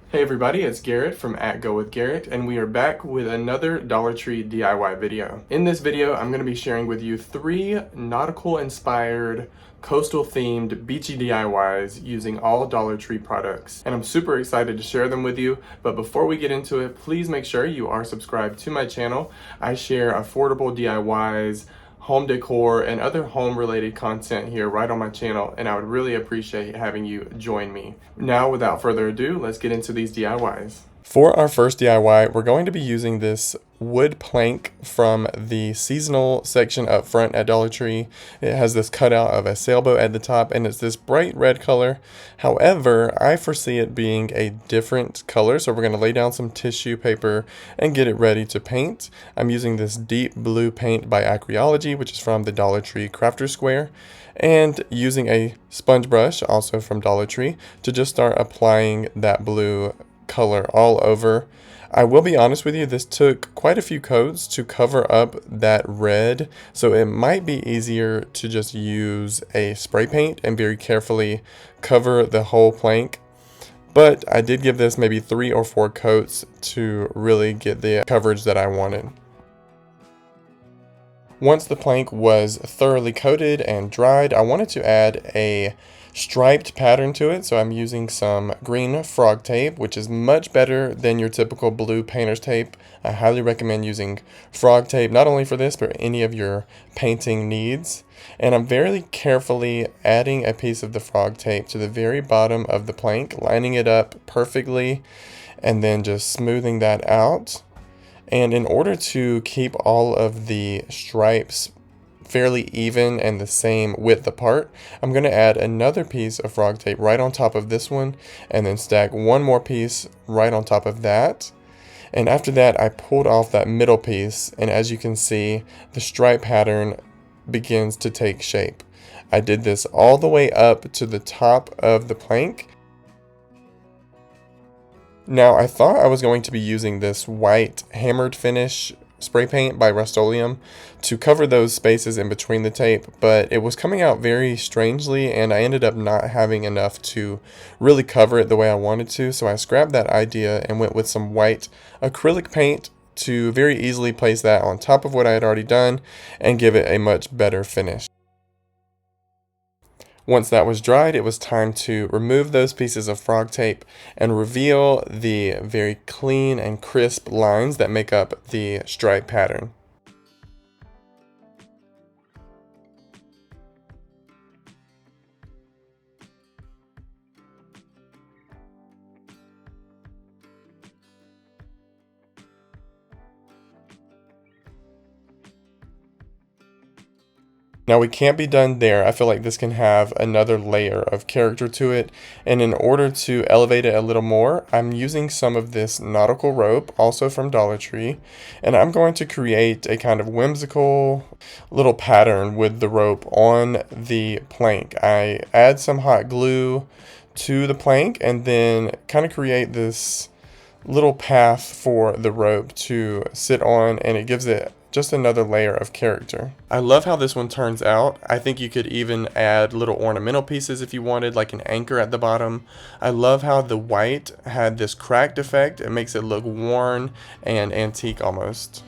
Hey everybody, it's Garrett from @GoWithGarrett, and we are back with another Dollar Tree DIY video. In this video, I'm going to be sharing with you 3 nautical-inspired, coastal-themed, beachy DIYs using all Dollar Tree products. And I'm super excited to share them with you, but before we get into it, please make sure you are subscribed to my channel. I share affordable DIYs, home decor, and other home related content here right on my channel, and I would really appreciate having you join me. Now, without further ado, let's get into these DIYs. For our first DIY, we're going to be using this wood plank from the seasonal section up front at Dollar Tree. It has this cutout of a sailboat at the top, and it's this bright red color. However, I foresee it being a different color, so we're going to lay down some tissue paper and get it ready to paint. I'm using this deep blue paint by Acryology, which is from the Dollar Tree Crafter Square, and using a sponge brush, also from Dollar Tree, to just start applying that blue color all over. I will be honest with you, this took quite a few coats to cover up that red, so it might be easier to just use a spray paint and very carefully cover the whole plank. But I did give this maybe 3 or 4 coats to really get the coverage that I wanted. Once the plank was thoroughly coated and dried, I wanted to add a striped pattern to it, so I'm using some green frog tape, which is much better than your typical blue painter's tape. I highly recommend using frog tape, not only for this, but any of your painting needs. And I'm very carefully adding a piece of the frog tape to the very bottom of the plank, lining it up perfectly, and then just smoothing that out. And in order to keep all of the stripes fairly even and the same width apart, I'm going to add another piece of frog tape right on top of this one, and then stack one more piece right on top of that. And after that, I pulled off that middle piece, and as you can see, the stripe pattern begins to take shape. I did this all the way up to the top of the plank. Now, I thought I was going to be using this white hammered finish spray paint by Rust-Oleum to cover those spaces in between the tape, but it was coming out very strangely, and I ended up not having enough to really cover it the way I wanted to, so I scrapped that idea and went with some white acrylic paint to very easily place that on top of what I had already done and give it a much better finish. Once that was dried, it was time to remove those pieces of frog tape and reveal the very clean and crisp lines that make up the stripe pattern. Now we can't be done there. I feel like this can have another layer of character to it, and in order to elevate it a little more, I'm using some of this nautical rope, also from Dollar Tree, and I'm going to create a kind of whimsical little pattern with the rope on the plank. I add some hot glue to the plank and then kind of create this little path for the rope to sit on, and it gives it just another layer of character. I love how this one turns out. I think you could even add little ornamental pieces if you wanted, like an anchor at the bottom. I love how the white had this cracked effect. It makes it look worn and antique almost.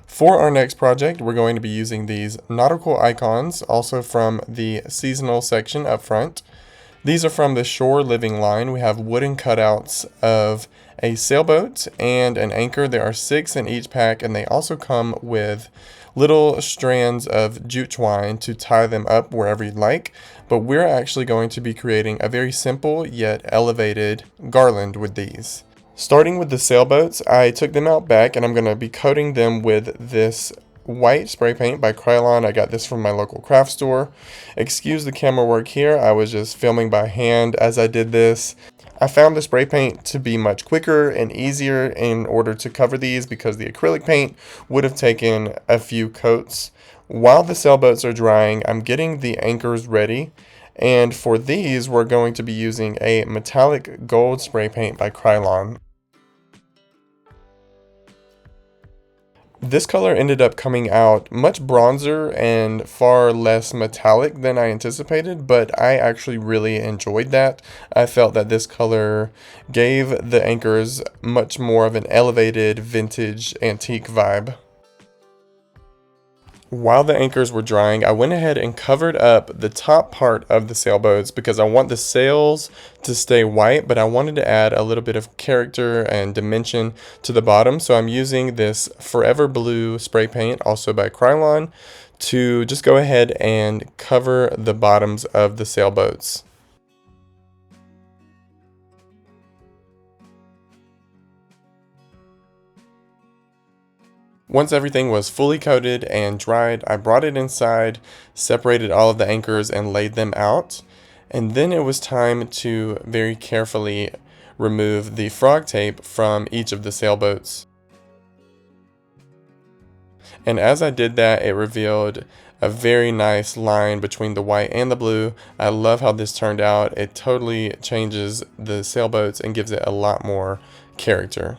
For our next project, we're going to be using these nautical icons, also from the seasonal section up front. These are from the Shore Living line. We have wooden cutouts of a sailboat and an anchor. There are 6 in each pack, and they also come with little strands of jute twine to tie them up wherever you'd like. But we're actually going to be creating a very simple yet elevated garland with these. Starting with the sailboats, I took them out back, and I'm going to be coating them with this white spray paint by Krylon. I got this from my local craft store. Excuse the camera work here. I was just filming by hand as I did this. I found the spray paint to be much quicker and easier in order to cover these because the acrylic paint would have taken a few coats. While the sailboats are drying, I'm getting the anchors ready, And for these, we're going to be using a metallic gold spray paint by Krylon. This color ended up coming out much bronzer and far less metallic than I anticipated, but I actually really enjoyed that. I felt that this color gave the anchors much more of an elevated vintage antique vibe. While the anchors were drying, I went ahead and covered up the top part of the sailboats because I want the sails to stay white, but I wanted to add a little bit of character and dimension to the bottom. So I'm using this Forever Blue spray paint, also by Krylon, to just go ahead and cover the bottoms of the sailboats. Once everything was fully coated and dried, I brought it inside, separated all of the anchors, and laid them out. And then it was time to very carefully remove the frog tape from each of the sailboats. And as I did that, it revealed a very nice line between the white and the blue. I love how this turned out. It totally changes the sailboats and gives it a lot more character.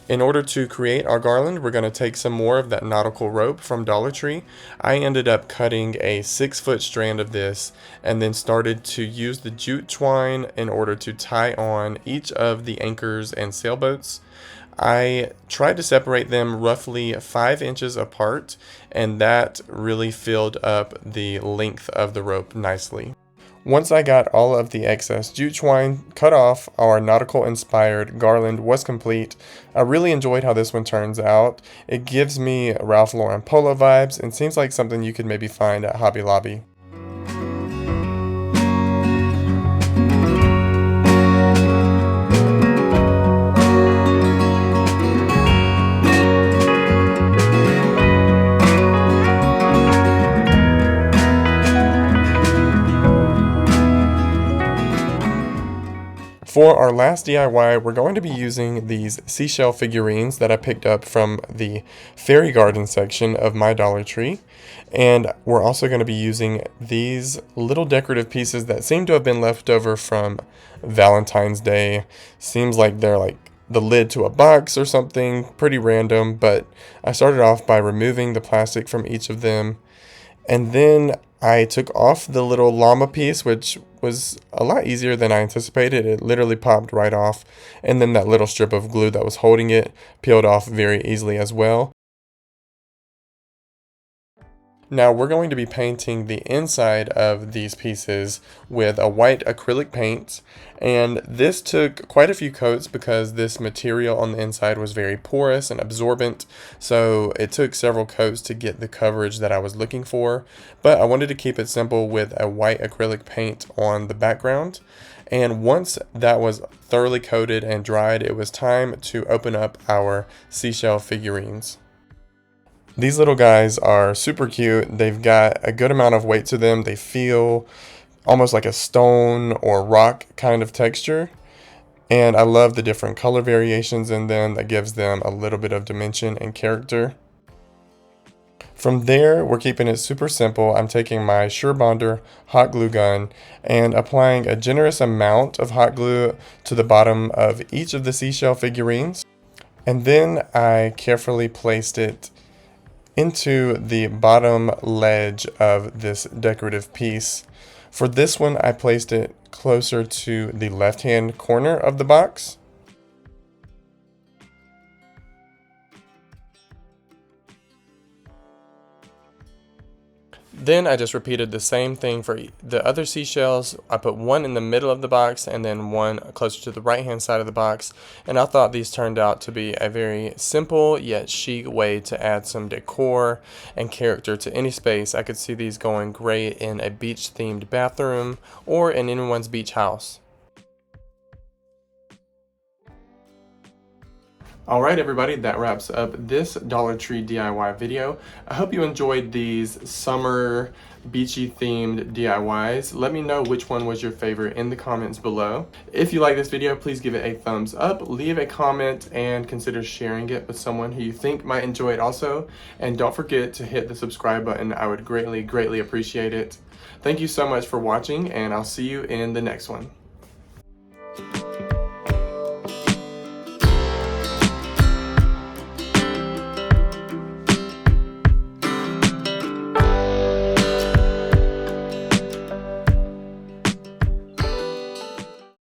In order to create our garland, we're going to take some more of that nautical rope from Dollar Tree. I ended up cutting a 6-foot strand of this and then started to use the jute twine in order to tie on each of the anchors and sailboats. I tried to separate them roughly 5 inches apart, and that really filled up the length of the rope nicely. Once I got all of the excess jute twine cut off, our nautical inspired garland was complete. I really enjoyed how this one turns out. It gives me Ralph Lauren polo vibes and seems like something you could maybe find at Hobby Lobby. For our last DIY, we're going to be using these seashell figurines that I picked up from the fairy garden section of my Dollar Tree. And we're also going to be using these little decorative pieces that seem to have been left over from Valentine's Day. Seems like they're like the lid to a box or something, pretty random, but I started off by removing the plastic from each of them. And then I took off the little llama piece, which was a lot easier than I anticipated. It literally popped right off. And then that little strip of glue that was holding it peeled off very easily as well. Now we're going to be painting the inside of these pieces with a white acrylic paint, and this took quite a few coats because this material on the inside was very porous and absorbent, so it took several coats to get the coverage that I was looking for, but I wanted to keep it simple with a white acrylic paint on the background. And once that was thoroughly coated and dried, it was time to open up our seashell figurines. These little guys are super cute. They've got a good amount of weight to them. They feel almost like a stone or rock kind of texture. And I love the different color variations in them that gives them a little bit of dimension and character. From there, we're keeping it super simple. I'm taking my SureBonder hot glue gun and applying a generous amount of hot glue to the bottom of each of the seashell figurines. And then I carefully placed it into the bottom ledge of this decorative piece. For this one, I placed it closer to the left-hand corner of the box. Then I just repeated the same thing for the other seashells. I put one in the middle of the box and then one closer to the right hand side of the box. And I thought these turned out to be a very simple yet chic way to add some decor and character to any space. I could see these going great in a beach themed bathroom or in anyone's beach house. Alright everybody, that wraps up this Dollar Tree DIY video. I hope you enjoyed these summer beachy themed DIYs. Let me know which one was your favorite in the comments below. If you like this video, please give it a thumbs up, leave a comment, and consider sharing it with someone who you think might enjoy it also. And don't forget to hit the subscribe button. I would greatly appreciate it. Thank you so much for watching, and I'll see you in the next one.